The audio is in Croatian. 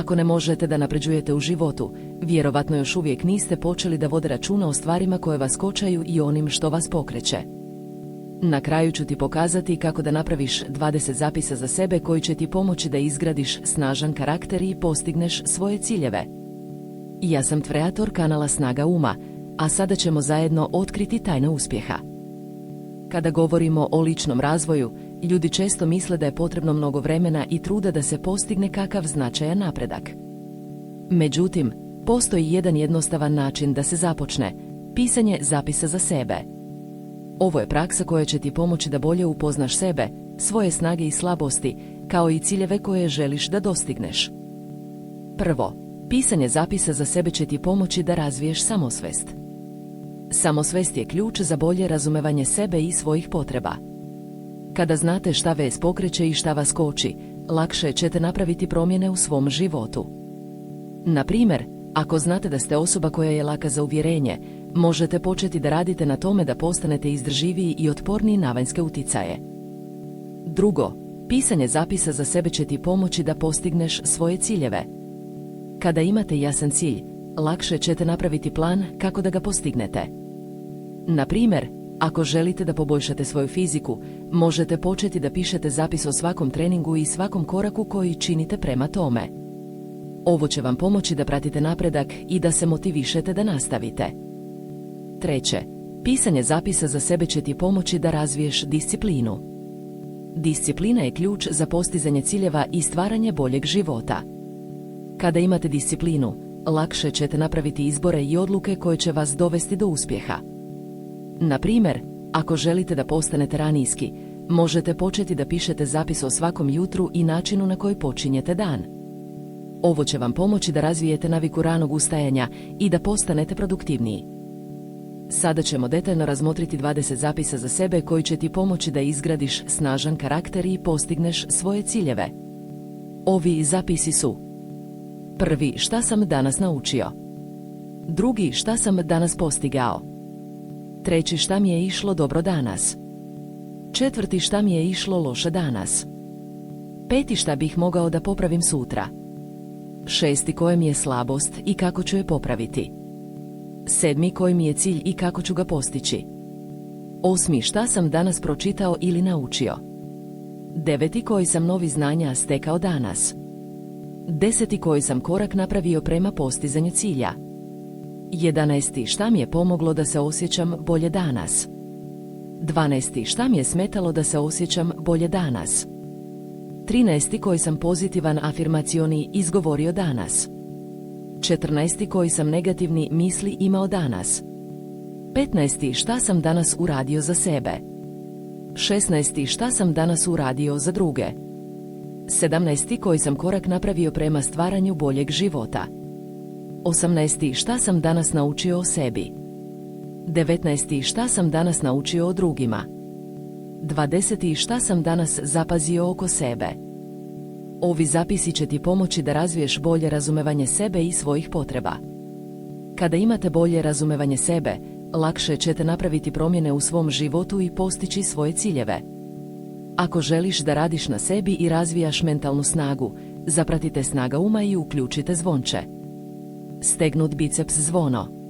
Ako ne možete da napređujete u životu, vjerovatno još uvijek niste počeli da vode računa o stvarima koje vas kočaju i onim što vas pokreće. Na kraju ću ti pokazati kako da napraviš 20 zapisa za sebe koji će ti pomoći da izgradiš snažan karakter i postigneš svoje ciljeve. Ja sam kreator kanala Snaga uma, a sada ćemo zajedno otkriti tajne uspjeha. Kada govorimo o ličnom razvoju, ljudi često misle da je potrebno mnogo vremena i truda da se postigne kakav značajan napredak. Međutim, postoji jedan jednostavan način da se započne – pisanje zapisa za sebe. Ovo je praksa koja će ti pomoći da bolje upoznaš sebe, svoje snage i slabosti, kao i ciljeve koje želiš da dostigneš. Prvo, pisanje zapisa za sebe će ti pomoći da razviješ samosvest. Samosvest je ključ za bolje razumevanje sebe i svojih potreba. Kada znate šta vas pokreće i šta vas koči, lakše ćete napraviti promjene u svom životu. Na primjer, ako znate da ste osoba koja je laka za uvjerenje, možete početi da radite na tome da postanete izdržljiviji i otporniji na vanjske uticaje. Drugo, pisanje zapisa za sebe će ti pomoći da postigneš svoje ciljeve. Kada imate jasan cilj, lakše ćete napraviti plan kako da ga postignete. Na primjer, ako želite da poboljšate svoju fiziku, možete početi da pišete zapis o svakom treningu i svakom koraku koji činite prema tome. Ovo će vam pomoći da pratite napredak i da se motivišete da nastavite. Treće, pisanje zapisa za sebe će ti pomoći da razviješ disciplinu. Disciplina je ključ za postizanje ciljeva i stvaranje boljeg života. Kada imate disciplinu, lakše ćete napraviti izbore i odluke koje će vas dovesti do uspjeha. Na primjer, ako želite da postanete ranijski, možete početi da pišete zapis o svakom jutru i načinu na koji počinjete dan. Ovo će vam pomoći da razvijete naviku ranog ustajanja i da postanete produktivniji. Sada ćemo detaljno razmotriti 20 zapisa za sebe koji će ti pomoći da izgradiš snažan karakter i postigneš svoje ciljeve. Ovi zapisi su: prvi, šta sam danas naučio? Drugi, šta sam danas postigao? Treći, šta mi je išlo dobro danas? Četvrti, šta mi je išlo loše danas? Peti, šta bih mogao da popravim sutra? Šesti, koja mi je slabost i kako ću je popraviti? Sedmi, koji mi je cilj i kako ću ga postići? Osmi, šta sam danas pročitao ili naučio? Deveti, koji sam novi znanja stekao danas? Deseti, koji sam korak napravio prema postizanju cilja? 11. Šta mi je pomoglo da se osjećam bolje danas? 12. Šta mi je smetalo da se osjećam bolje danas? 13. Koji sam pozitivan afirmacioni izgovorio danas? 14. Koji sam negativni misli imao danas? 15. Šta sam danas uradio za sebe? 16. Šta sam danas uradio za druge? 17. Koji sam korak napravio prema stvaranju boljeg života? 18. Šta sam danas naučio o sebi? 19. Šta sam danas naučio o drugima? 20. Šta sam danas zapazio oko sebe? Ovi zapisi će ti pomoći da razviješ bolje razumevanje sebe i svojih potreba. Kada imate bolje razumevanje sebe, lakše ćete napraviti promjene u svom životu i postići svoje ciljeve. Ako želiš da radiš na sebi i razvijaš mentalnu snagu, zapratite Snaga uma i uključite zvonče. Stegnut biceps zvono.